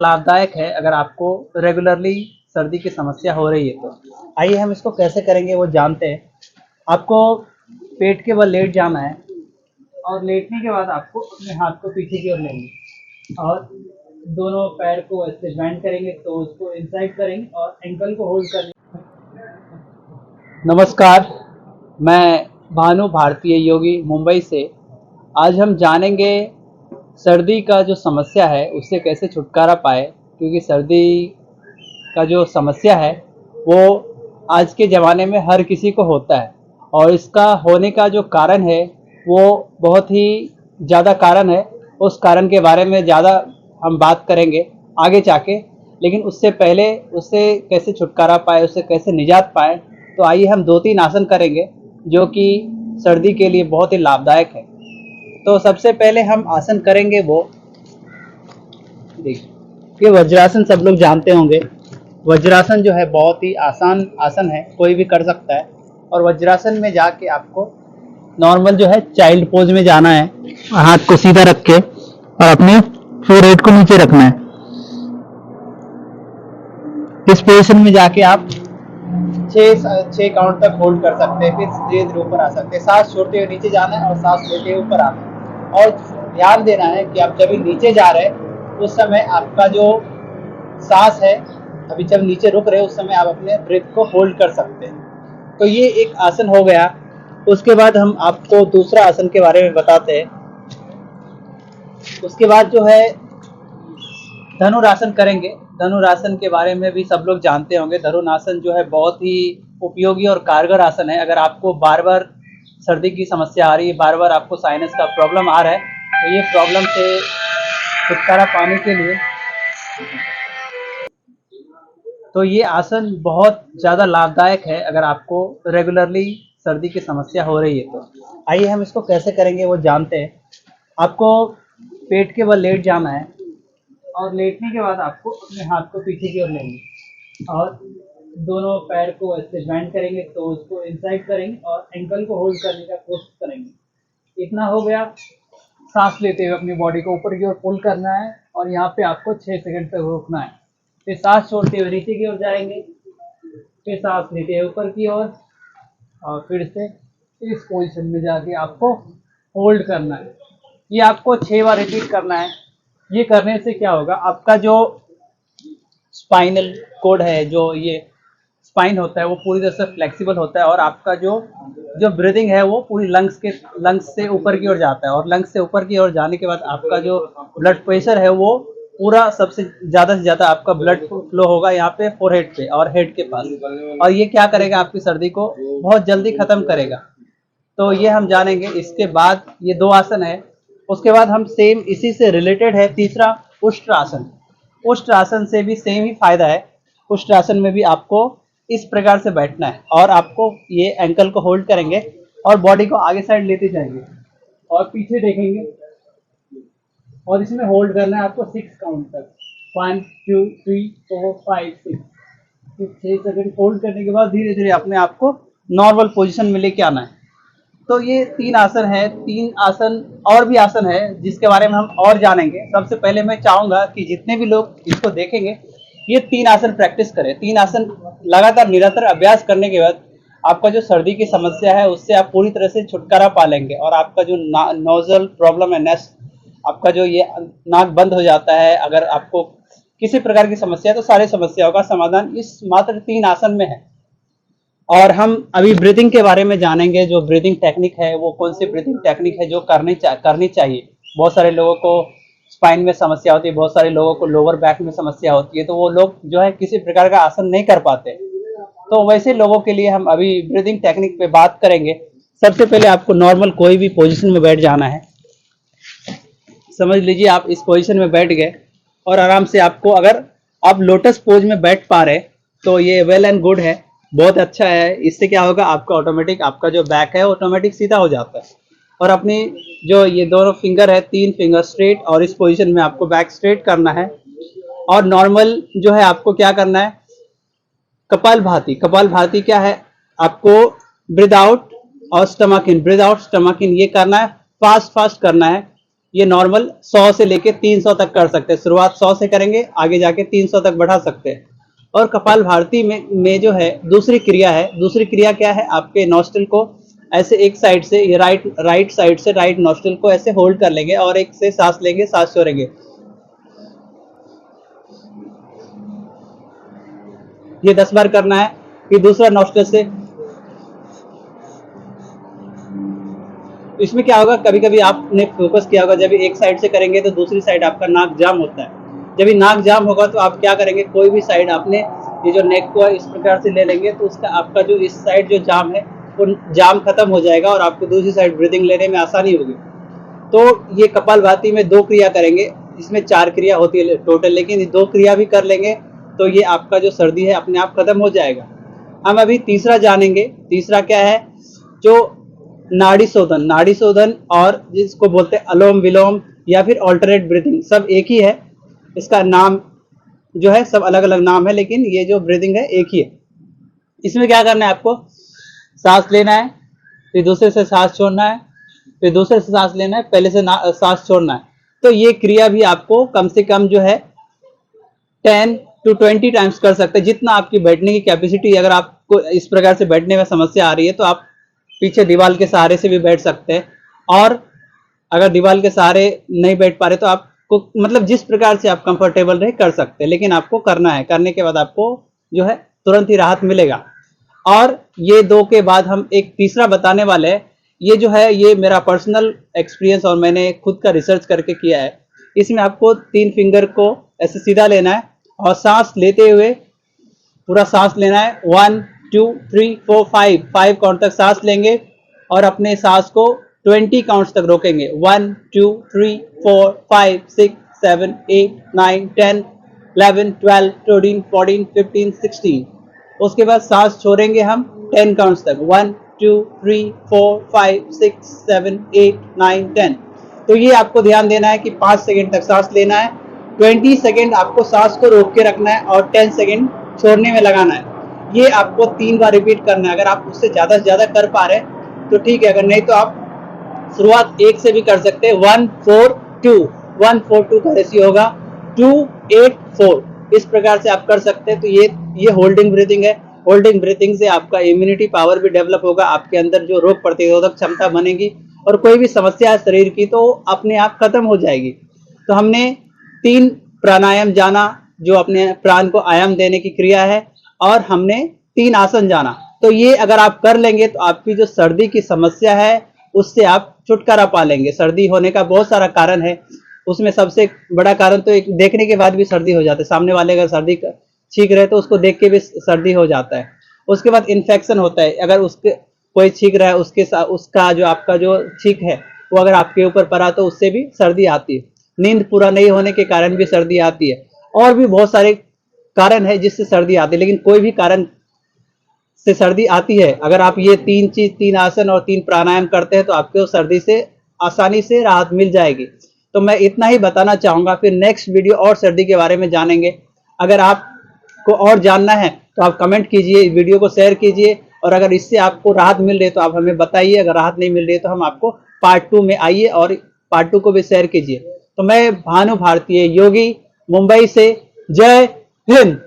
लाभदायक है अगर आपको रेगुलरली सर्दी की समस्या हो रही है तो। आइए हम इसको कैसे करेंगे वो जानते हैं। आपको पेट के बल लेट जाना है और लेटने के बाद आपको अपने हाथ को पीछे की ओर लेंगे और दोनों पैर को ऐसे ज्वाइंट करेंगे, तो उसको इनसाइड करेंगे और एंकल को होल्ड करेंगे। नमस्कार, मैं भानु भारतीय योगी मुंबई से। आज हम जानेंगे सर्दी का जो समस्या है उससे कैसे छुटकारा पाए, क्योंकि सर्दी का जो समस्या है वो आज के ज़माने में हर किसी को होता है और इसका होने का जो कारण है वो बहुत ही ज़्यादा कारण है। उस कारण के बारे में ज़्यादा हम बात करेंगे आगे जाके, लेकिन उससे पहले उससे कैसे छुटकारा पाए, उससे कैसे निजात पाए, तो आइए हम 2-3 आसन करेंगे जो कि सर्दी के लिए बहुत ही लाभदायक है। तो सबसे पहले हम आसन करेंगे वो देखिए, ये वज्रासन सब लोग जानते होंगे। वज्रासन जो है बहुत ही आसान आसन है, कोई भी कर सकता है। और वज्रासन में जाके आपको नॉर्मल जो है चाइल्ड पोज में जाना है, हाथ को सीधा रख के और अपने फोरहेड को नीचे रखना है। इस पोजीशन में जाके आप 6 काउंट तक होल्ड कर सकते हैं, फिर धीरे धीरे ऊपर आ सकते हैं। सांस छोड़ते हुए नीचे जाना है और सांस लेते हुए ऊपर आना है। और ध्यान देना है कि आप जब नीचे जा रहे हैं उस समय आपका जो सांस है, अभी जब नीचे रुक रहे हैं उस समय आप अपने ब्रेथ को होल्ड कर सकते हैं। तो ये एक आसन हो गया। उसके बाद हम आपको दूसरा आसन के बारे में बताते हैं। उसके बाद जो है धनुरासन करेंगे। धनुरासन के बारे में भी सब लोग जानते होंगे। धनुरासन जो है बहुत ही उपयोगी और कारगर आसन है। अगर आपको बार बार सर्दी की समस्या आ रही है, बार बार आपको साइनस का प्रॉब्लम आ रहा है, तो ये प्रॉब्लम से छुटकारा पाने के लिए तो ये आसन बहुत ज़्यादा लाभदायक है अगर आपको रेगुलरली सर्दी की समस्या हो रही है तो। आइए हम इसको कैसे करेंगे वो जानते हैं। आपको पेट के बल लेट जाना है और लेटने के बाद आपको अपने हाथ को पीछे की ओर लेंगे और दोनों पैर को ऐसे ज्वाइंट करेंगे, तो उसको इनसाइड करेंगे और एंकल को होल्ड करने का कोशिश करेंगे। इतना हो गया। सांस लेते हुए अपनी बॉडी को ऊपर की ओर पुल करना है और यहाँ पे आपको 6 सेकंड तक रोकना है। फिर सांस छोड़ते हुए नीचे की ओर जाएंगे, फिर सांस लेते हुए ऊपर की ओर और फिर से इस पोजीशन में जाके आपको होल्ड करना है। ये आपको 6 बार रिपीट करना है। ये करने से क्या होगा, आपका जो स्पाइनल कोड है, जो ये स्पाइन होता है, वो पूरी तरह से फ्लेक्सिबल होता है और आपका जो जो ब्रीदिंग है वो पूरी लंग्स से ऊपर की ओर जाता है। और लंग्स से ऊपर की ओर जाने के बाद आपका जो ब्लड प्रेशर है वो पूरा सबसे ज़्यादा से ज़्यादा आपका ब्लड फ्लो होगा यहाँ पे फोरहेड पे और हेड के पास। और ये क्या करेगा, आपकी सर्दी को बहुत जल्दी ख़त्म करेगा। तो ये हम जानेंगे। इसके बाद ये 2 आसन है। उसके बाद हम सेम इसी से रिलेटेड है तीसरा उष्ट्रासन। उष्ट्रासन से भी सेम ही फायदा है। उष्ट्रासन में भी आपको इस प्रकार से बैठना है और आपको ये एंकल को होल्ड करेंगे और बॉडी को आगे साइड लेते जाएंगे और पीछे देखेंगे और इसमें होल्ड करना है आपको 6 काउंट तक। 1 2 3 4 5 6। 6 सेकंड होल्ड करने के बाद धीरे धीरे अपने आप को नॉर्मल पोजीशन में लेके आना है। तो ये 3 आसन है। 3 आसन और भी आसन है जिसके बारे में हम और जानेंगे। सबसे पहले मैं चाहूँगा कि जितने भी लोग इसको देखेंगे ये 3 आसन प्रैक्टिस करें। 3 आसन लगातार निरंतर अभ्यास करने के बाद आपका जो सर्दी की समस्या है उससे आप पूरी तरह से छुटकारा पा लेंगे और आपका जो नोजल प्रॉब्लम है, नेस, आपका जो ये नाक बंद हो जाता है, अगर आपको किसी प्रकार की समस्या है तो सारी समस्याओं का समाधान इस मात्र 3 आसन में है। और हम अभी ब्रीदिंग के बारे में जानेंगे। जो ब्रीदिंग टेक्निक है वो कौन सी ब्रीदिंग टेक्निक है जो करनी चाहिए। बहुत सारे लोगों को स्पाइन में समस्या होती है, बहुत सारे लोगों को लोअर बैक में समस्या होती है, तो वो लोग जो है किसी प्रकार का आसन नहीं कर पाते। तो वैसे लोगों के लिए हम अभी ब्रीदिंग टेक्निक पे बात करेंगे। सबसे पहले आपको नॉर्मल कोई भी पोजीशन में बैठ जाना है। समझ लीजिए आप इस पोजीशन में बैठ गए और आराम से आपको, अगर आप लोटस पोज में बैठ पा रहे तो ये वेल एंड गुड है, बहुत अच्छा है। इससे क्या होगा, आपका ऑटोमेटिक आपका जो बैक है ऑटोमेटिक सीधा हो जाता है और अपनी जो ये दोनों फिंगर है, 3 फिंगर स्ट्रेट, और इस पोजीशन में आपको बैक स्ट्रेट करना है। और नॉर्मल जो है आपको क्या करना है, कपालभाति। कपालभाति क्या है, आपको ब्रीद आउट और स्टमक इन, ब्रीद आउट स्टमक इन, ये करना है। फास्ट फास्ट करना है। ये नॉर्मल 100 से लेके 300 तक कर सकते हैं। शुरुआत 100 से करेंगे, आगे जाके 300 तक बढ़ा सकते हैं। और कपाल भारती में जो है दूसरी क्रिया है, दूसरी क्रिया क्या है, आपके नॉस्ट्रिल को ऐसे एक साइड से, ये राइट साइड से राइट नॉस्ट्रिल को ऐसे होल्ड कर लेंगे और एक से सांस लेंगे, सांस छोड़ेंगे। ये 10 बार करना है। फिर दूसरा नॉस्ट्रिल से, इसमें क्या होगा, कभी कभी आपने फोकस किया होगा, जब एक साइड से करेंगे तो दूसरी साइड आपका नाक जाम होता है। जब ये नाक जाम होगा तो आप क्या करेंगे, कोई भी साइड आपने ये जो नेक को इस प्रकार से ले लेंगे तो उसका आपका जो इस साइड जो जाम है वो जाम खत्म हो जाएगा और आपको दूसरी साइड ब्रीदिंग लेने में आसानी होगी। तो ये कपालभाति में 2 क्रिया करेंगे, इसमें 4 क्रिया होती है टोटल, लेकिन 2 क्रिया भी कर लेंगे तो ये आपका जो सर्दी है अपने आप खत्म हो जाएगा। हम अभी तीसरा जानेंगे। तीसरा क्या है, जो नाड़ी शोधन और जिसको बोलते हैं अलोम विलोम या फिर ऑल्टरनेट ब्रीदिंग, सब एक ही है। इसका नाम जो है सब अलग अलग नाम है, लेकिन ये जो ब्रीदिंग है एक ही है। इसमें क्या करना है, आपको सांस लेना है, फिर दूसरे से सांस छोड़ना है, फिर दूसरे से सांस लेना है, पहले से सांस छोड़ना है। तो ये क्रिया भी आपको कम से कम जो है 10 to 20 टाइम्स कर सकते हैं, जितना आपकी बैठने की कैपेसिटी। अगर आपको इस प्रकार से बैठने में समस्या आ रही है तो आप पीछे दीवार के सहारे से भी बैठ सकते हैं, और अगर दीवार के सहारे नहीं बैठ पा रहे तो आपको मतलब जिस प्रकार से आप कंफर्टेबल रहे कर सकते हैं, लेकिन आपको करना है। करने के बाद आपको जो है तुरंत ही राहत मिलेगा। और ये 2 के बाद हम एक तीसरा बताने वाले हैं। ये जो है ये मेरा पर्सनल एक्सपीरियंस और मैंने खुद का रिसर्च करके किया है। इसमें आपको 3 फिंगर को ऐसे सीधा लेना है और सांस लेते हुए पूरा सांस लेना है। 1 2 3 4 5 काउंट तक सांस लेंगे और अपने सांस को 20 काउंट्स तक रोकेंगे। 1 2 3 4 5 6 7 8 9 10 11 12 13 14 15 16। उसके बाद सांस छोड़ेंगे हम 10 काउंट्स तक। 1 2 3 4 5 6 7 8 9 10। तो ये आपको ध्यान देना है कि 5 सेकंड तक सांस लेना है, 20 सेकंड आपको सांस को रोक के रखना है और 10 सेकंड छोड़ने में लगाना है। ये आपको 3 बार रिपीट करना है। अगर आप उससे ज़्यादा से ज़्यादा कर पा रहे हैं तो ठीक है, अगर नहीं तो आप शुरुआत 1 से भी कर सकते हैं। 1 4 2 1 4 2 का रेशियो होगा 2 8 4। इस प्रकार से आप कर सकते हैं। तो ये होल्डिंग ब्रीथिंग है। होल्डिंग ब्रीथिंग से आपका इम्यूनिटी पावर भी डेवलप होगा, आपके अंदर जो रोग प्रतिरोधक क्षमता बनेगी और कोई भी समस्या है शरीर की तो अपने आप खत्म हो जाएगी। तो हमने 3 प्राणायाम जाना जो अपने प्राण को आयाम देने की क्रिया है, और हमने 3 आसन जाना। तो ये अगर आप कर लेंगे तो आपकी जो सर्दी की समस्या है उससे आप छुटकारा पा लेंगे। सर्दी होने का बहुत सारा कारण है, उसमें सबसे बड़ा कारण तो एक देखने के बाद भी सर्दी हो जाता है। सामने वाले अगर सर्दी छींक रहे तो उसको देख के भी सर्दी हो जाता है। उसके बाद इन्फेक्शन होता है, अगर उसके कोई छींक रहा है उसके साथ उसका जो आपका जो छींक है वो अगर आपके ऊपर पड़ा तो उससे भी सर्दी आती है। नींद पूरा नहीं होने के कारण भी सर्दी आती है, और भी बहुत सारे कारण है जिससे सर्दी आती है, लेकिन कोई भी कारण से सर्दी आती है। अगर आप ये 3 आसन और 3 प्राणायाम करते हैं तो आपको सर्दी से आसानी से राहत मिल जाएगी। तो मैं इतना ही बताना चाहूँगा, फिर नेक्स्ट वीडियो और सर्दी के बारे में जानेंगे। अगर आपको और जानना है तो आप कमेंट कीजिए, वीडियो को शेयर कीजिए, और अगर इससे आपको राहत मिल रही है तो आप हमें बताइए। अगर राहत नहीं मिल रही है तो हम आपको पार्ट 2 में आइए और पार्ट 2 को भी शेयर कीजिए। तो मैं भानु भारतीय योगी मुंबई से, जय हिंद।